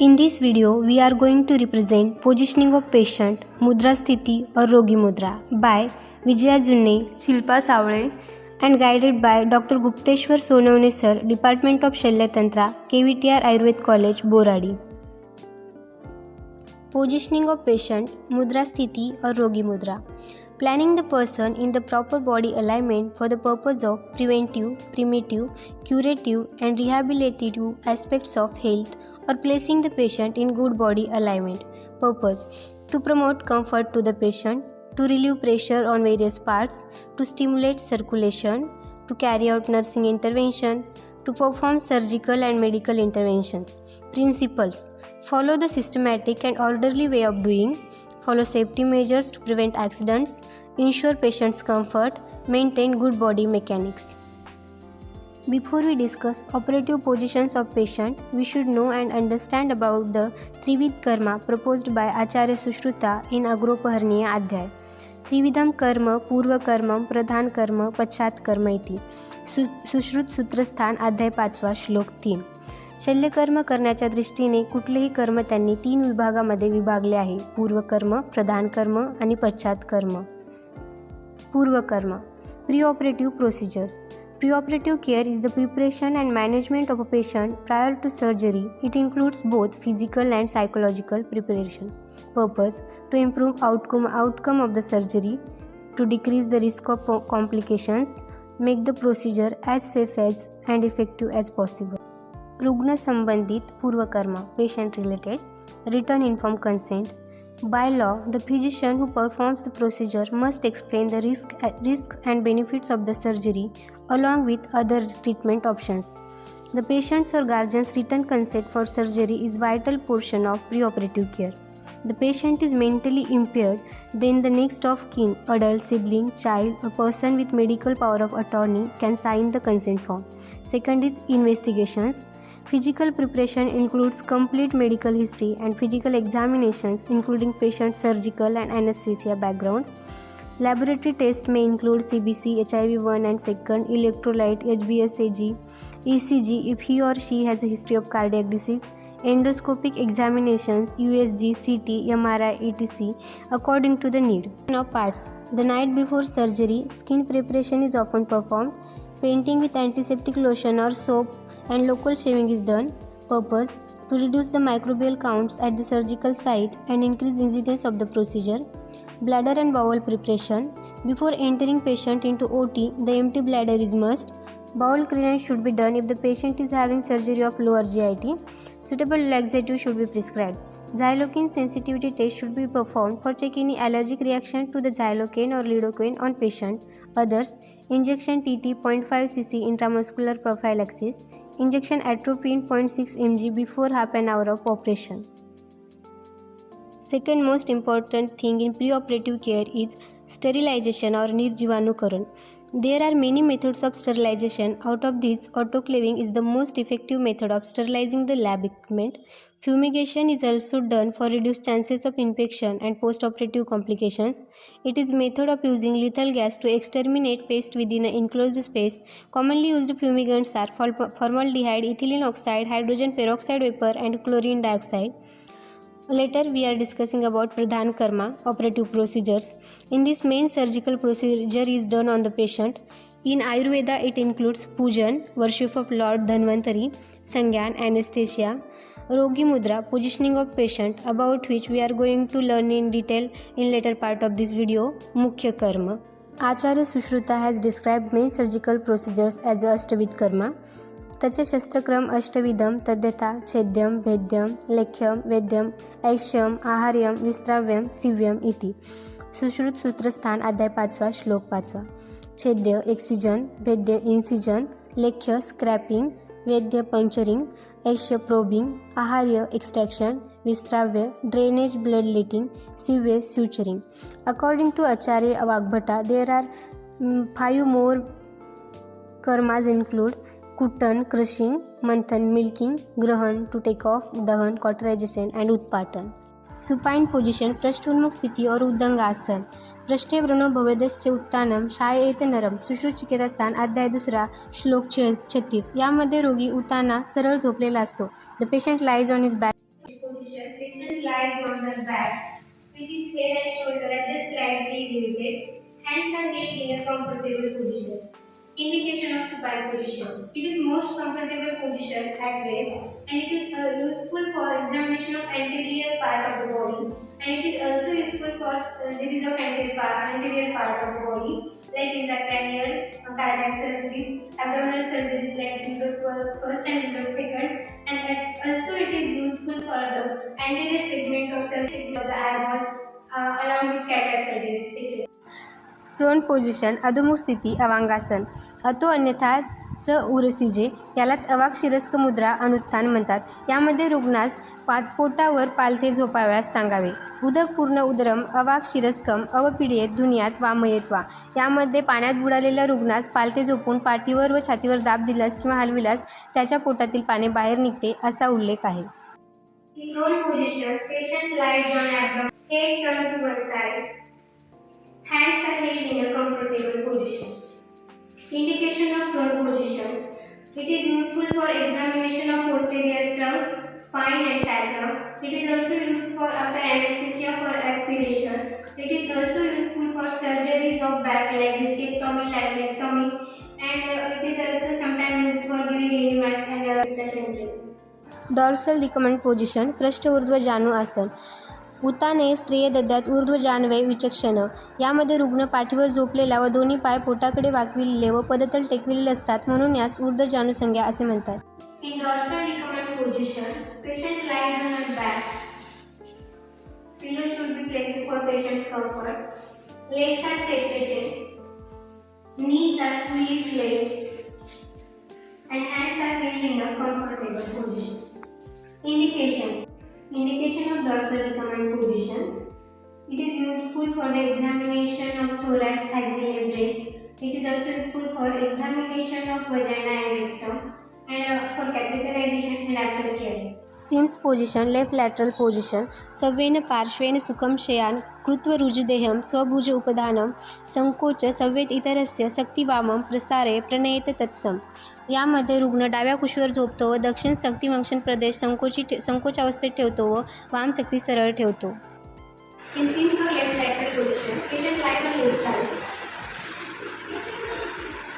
In this video, we are going to represent positioning of patient, Mudra Sthiti or Rogi Mudra by Vijaya Junne, Shilpa Sawale and guided by Dr. Gupteshwar Sonavne Sir, Department of Shalyatantra, KVTR Ayurved College, Boradi. Positioning of patient, Mudra Sthiti or Rogi Mudra. Planning the person in the proper body alignment for the purpose of preventive, primitive, curative and rehabilitative aspects of health or placing the patient in good body alignment. Purpose: to promote comfort to the patient, to relieve pressure on various parts, to stimulate circulation, to carry out nursing intervention, to perform surgical and medical interventions. Principles: follow the systematic and orderly way of doing, follow safety measures to prevent accidents, ensure patient's comfort, maintain good body mechanics. Before we discuss operative positions of patient, we should know and understand about the Trivid Karma proposed by Acharya Sushruta in Agropaharniya Adhyay. Trividam कर्म पूर्व कर्म प्रधान कर्म पश्चात कर्म इति. सुश्रुत सूत्रस्थान अध्याय 5 श्लोक 3. शल्यकर्म करण्याच्या दृष्टीने कुठलेही कर्म त्यांनी 3 विभागामध्ये विभागले आहे: पूर्वकर्म, प्रधान कर्म आणि पश्चात कर्म. पूर्वकर्म. Preoperative procedures. Preoperative care is the preparation and management of a patient prior to surgery. It includes both physical and psychological preparation. Purpose: to improve outcome of the surgery, to decrease the risk of complications, make the procedure as safe as and effective as possible. रुग्ण संबंधित पूर्वकर्म, patient related. Written informed consent. By law, the physician who performs the procedure must explain the risks and benefits of the surgery along with other treatment options. The patient's or guardian's written consent for surgery is vital portion of preoperative care. The patient is mentally impaired, then the next of kin, adult, sibling, child, or person with medical power of attorney can sign the consent form. Second is investigations. Physical preparation includes complete medical history and physical examinations including patient's surgical and anesthesia background. Laboratory tests may include CBC, HIV-1 and 2, electrolyte, HbSAg, ECG if he or she has a history of cardiac disease, endoscopic examinations, USG, CT, MRI, etc. according to the need. Of parts. The night before surgery, skin preparation is often performed. Painting with antiseptic lotion or soap and local shaving is done. Purpose: to reduce the microbial counts at the surgical site and increase incidence of the procedure. Bladder and bowel preparation. Before entering patient into OT, the empty bladder is must. Bowel clearance should be done if the patient is having surgery of lower GIT. Suitable laxative should be prescribed. Xylocaine sensitivity test should be performed for checking any allergic reaction to the xylocaine or lidocaine on patient. Others: injection TT 0.5 cc intramuscular prophylaxis. Injection atropine 0.6 mg before half an hour of operation. Second most important thing in preoperative care is sterilization or nirjivanukaran. There are many methods of sterilization. Out of these, autoclaving is the most effective method of sterilizing the lab equipment. Fumigation is also done for reduced chances of infection and post-operative complications. It is method of using lethal gas to exterminate pest within an enclosed space. Commonly used fumigants are formaldehyde, ethylene oxide, hydrogen peroxide vapor and chlorine dioxide. Later we are discussing about Pradhan Karma, operative procedures. In this, main surgical procedure is done on the patient. In Ayurveda, it includes pujan, worship of Lord Dhanvantari, Sangyan, anesthesia, Rogi Mudra, positioning of patient, about which we are going to learn in detail in later part of this video. Mukhya Karma. Acharya Sushruta has described main surgical procedures as Ashtavid Karma. त्याचे शस्त्रक्रम अष्टविधम तद्यथा छेद्यम, भेद्यम, लेख्यम, वेद्यम, ऐश्यम, आहार्यम, विस्त्राव्यम, सिव्यम इति. सुश्रुत सूत्रस्थान अध्याय 5 श्लोक 5. छेद्य excision, भेद्य incision, लेख्य scraping, वेद्य puncturing, ऐश्य प्रोबिंग, आहार्य एक्सट्रॅक्शन, विस्त्राव्य ड्रेनेज ब्लड लेटिंग, सिव्य suturing. According to Acharya Vagbhata, there are 5 more karmas include Kutton, crushing, मंथन, मिल्किंग, ग्रहण, टू टेक ऑफ, दहन, कॉटराइजेशन एंड उत्पाटन. सुपाइन पोजिशन, पृष्ठोन्मुख स्थिती और उद्दंगासन. पृष्ठे व्रणो भवेदस्य उत्तानम शायेत नरम. सुश्रुत चिकित्सास्थान अध्याय 2 श्लोक 36. यामध्ये रोगी उताना सरळ झोपलेला असतो. The patient lies on his back. Patient lies on the back, with his head and shoulder are just slightly elevated. Hands are held in a comfortable position. Indication of supine position. It is most comfortable position at rest, and it is useful for examination of anterior part of the body, and it is also useful for surgeries of anterior part of the body, like intracranial, cardiac surgeries, abdominal surgeries like Indro first and Indro second, and also it is useful for the anterior segment of surgery of the eyeball, along with cataract surgeries, etc. Prone position अधोमुख स्थिती अवांगासन अतो अन्यथा च उरसिजे यालाच अवाक शिरस्क मुद्रा अनुत्थान म्हणतात। यामध्ये रुग्णास पोटावर पालथे झोपाव्यास सांगावे। उदक पूर्ण उदरम अवाक शिरस्कम अवपीडियेत धुनियात वामयेत वा। यामध्ये पाण्यात बुडालेल्या रुग्णास पालथे झोपून पाठीवर व छातीवर दाब दिल्यास किंवा हलविल्यास त्याच्या पोटातील पाणी बाहेर निघते असा उल्लेख आहे। Prone position patient lies on abdomen, head turned to one side. Hands are held in a comfortable position. Indication of prone position. It is useful for examination of posterior trunk, spine and sacrum. It is also used for after anesthesia for aspiration. It is also useful for surgeries of back like discectomy, laminectomy, and it is also sometimes used for giving enemas and temperature. Dorsal recumbent position पृष्ठ ऊर्ध्व जाणू आसन उताने स्त्रिय दद्यात ऊर्ध्व जानवे विचक्षण। यामध्ये रुग्ण पाठीवर झोपलेला व दोन्ही पाय पोटाकडे वाकविलेले व पदतल टेकविलेले असतात म्हणून यास ऊर्ध्व जाणू संज्ञा असे म्हणतात। In dorsal recumbent position patient lies on his back, pillow should be placed for patient's comfort. Legs are separated, knees are fully flexed, and hands are held in a comfortable position. Indications. Indication of dorsal recumbent position. It is useful for the examination of thorax, axial breast. It is also useful for examination of vagina and rectum, and for catheterization and aftercare. Sims position, left lateral position. सव्येन पार्श्वेन सुखम शयान कृत्व रुजुदेहम स्वभुज उपधानम संकोच सव्येत इतरस्य सक्तिवामम प्रसारे प्रणयत तत्सम। यामध्ये रुग्ण डाव्या कुशीवर झोपतो व दक्षिण सक्तिवंशन प्रदेश संकोचावस्थेत ठेवतो व वाम सक्ती सरळ ठेवतो। In Sims or left lateral position, patient lies on left side.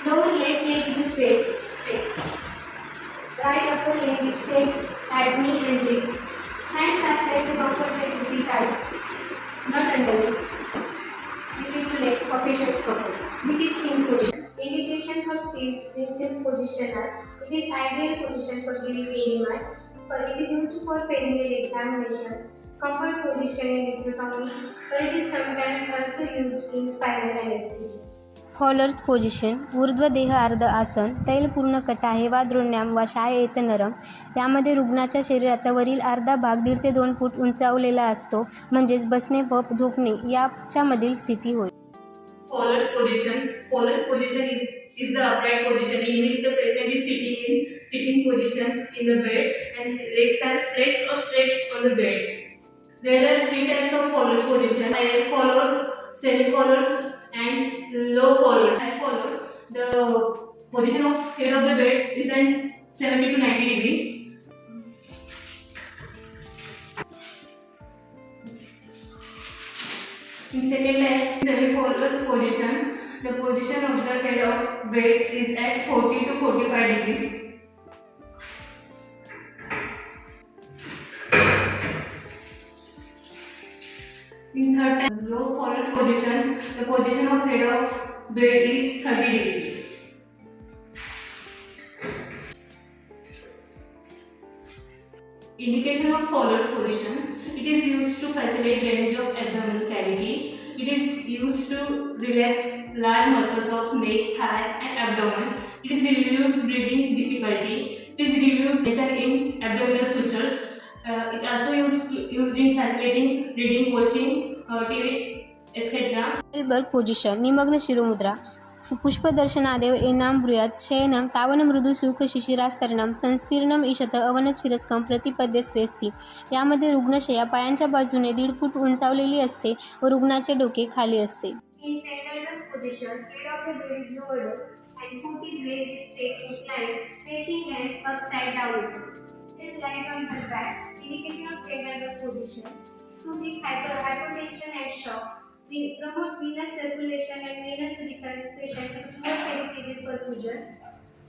Lower left leg is straight. Right upper leg is flexed at knee and hip. Hands are placed comfortably beside, not underneath, between the legs for patient's comfort. This is Sims position. Indications of Sims position are: it is ideal position for giving enemas, but it is used for perineal examinations, comfort position in lithotomy, but it is sometimes also used in spinal anesthesia. फॉलर्स position ऊर्ध्व देह अर्ध आसन तैलपूर्ण कटाहे वा द्रोण्याम वा शायेत नरम। यामध्ये रुग्णाच्या शरीराचा वरील अर्धा भाग 1.5 ते 2 फूट उंचावलेला असतो म्हणजेच बसणे व झोपणे याच्यामधील स्थिती होय। Fowler's position is the upright position in which the patient is sitting position in the bed and legs are flexed or straight on the bed. There are 3 types of Fowler's position: high Fowler's, semi Fowler's, and low Fowler's. High Fowler's, the position of head of the bed is at 70 to 90 degree. In second type, semi Fowler's position, the position of the head of bed is at 40 to 45 degrees. In third type, low Fowler's position, the position of head of bed is 30 degrees. Indication of Fowler's position: it is used to facilitate drainage of abdominal cavity. It is used to relax large muscles of neck, thigh, and abdomen. It is reduce breathing difficulty. It is reduce tension in abdominal sutures. It also used in facilitating reading, watching TV, etc. Elberg position निमग्न शिरोमुद्रा पुष्पदर्शनादेव एनाम ब्रूयात शयनम तावन मृदू सुख शिशिरास्तरणम संस्तीर्णम ईशत अवनत शिरस्कम प्रतिपद्य स्वेस्ती। यामध्ये रुग्णशया पायांच्या बाजूने 1.5 फूट उंचावलेली असते व रुग्णाचे डोके खाली असते। In Pendleton position, head of the bed is lowered and foot is raised straight inclined, taking hand upside down. It lies on the back. indication of tender position. To treat hypotension and shock, we promote venous circulation and venous recurrent patient to promote peripheral perfusion,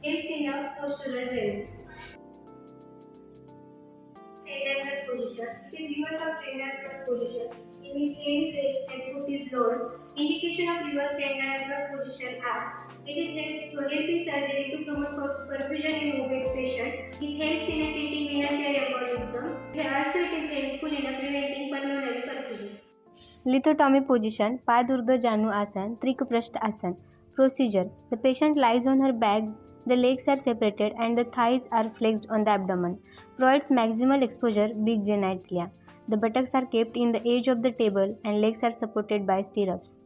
helps in a postural drainage. Tender position. It is reverse of tender position. Initially raised and foot is lowered. Indication of reverse tender position are: it is help in surgery to promote perfusion in obese patient. It helps in treating venous embolism. Also, it is helpful in preventing pulmonary perfusion. Lithotomy position, Padurda Janu Asan, Trikprasth Asan. Procedure: the patient lies on her back, the legs are separated and the thighs are flexed on the abdomen. Provides maximal exposure, big genitalia. The buttocks are kept in the edge of the table and legs are supported by stirrups.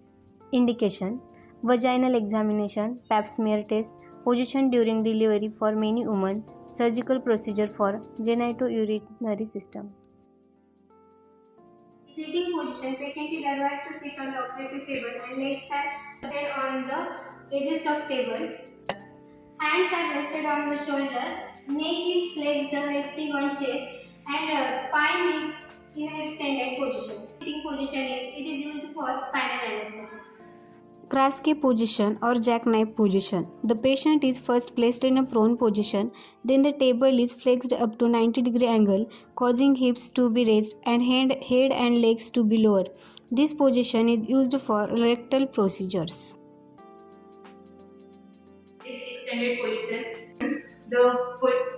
Indication: vaginal examination, pap smear test, position during delivery for many women, surgical procedure for genitourinary system. Sitting position, patient is advised to sit on the operative table and legs are rested on the edges of table. Hands are rested on the shoulder, neck is flexed resting on chest and spine is in an extended position. Sitting position is used for spinal anesthesia. Kraske position or jackknife position. The patient is first placed in a prone position, then the table is flexed up to 90-degree angle, causing hips to be raised and head and legs to be lowered. This position is used for rectal procedures. Extended position. The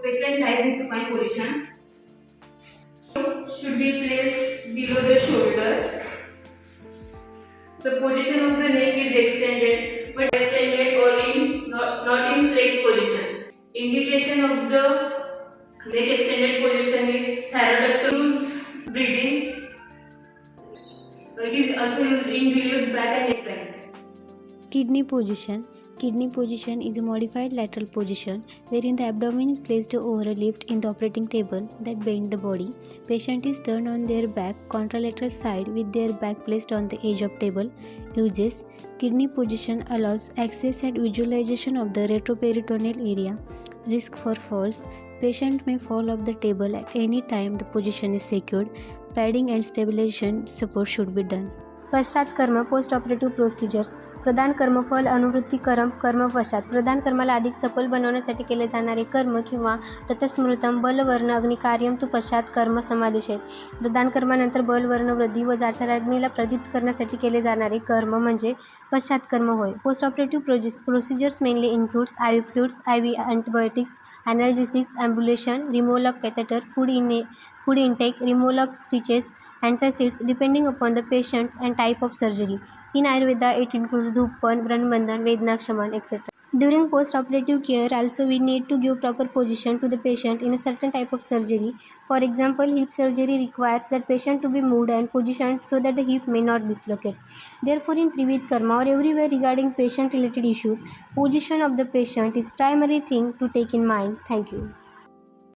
patient lies in supine position. Should be placed below the shoulder. The position of the neck is extended, but extended or not in flexed position. Indication of the neck extended position is thyroidectomy breathing. It is also used in relief back and neck pain. Kidney position. Kidney position is a modified lateral position wherein the abdomen is placed over a lift in the operating table that bends the body. Patient is turned on their back contralateral side with their back placed on the edge of table. Uses: kidney position allows access and visualization of the retroperitoneal area. Risk for falls: patient may fall off the table at any time the position is secured. Padding and stabilization support should be done. पश्चात कर्म post operative procedures. प्रधान कर्मफल अनुवृत्ती कर्म पश्चात. प्रधान कर्माला अधिक सफल बनवण्यासाठी केले जाणारे कर्म किंवा ततस्मृतम बलवर्ण अग्निकार्यम तु पश्चात कर्म समादेश आहेत. प्रधान कर्मानंतर बलवर्ण वृद्धी व जाठराग्नीला प्रदीप्त करण्यासाठी केले जाणारे कर्म म्हणजे पश्चात कर्म होय. Post operative procedures mainly includes IV fluids, IV antibiotics, analgesics, ambulation, removal of catheter, food intake, removal of stitches, antacids depending upon the patient and type of surgery. In Ayurveda, it includes dhupan, branbandhan, vednakshaman, etc. During post-operative care, also we need to give proper position to the patient in a certain type of surgery. For example, hip surgery requires that patient to be moved and positioned so that the hip may not dislocate. Therefore, in Trivid Karma or everywhere regarding patient-related issues, position of the patient is primary thing to take in mind. Thank you.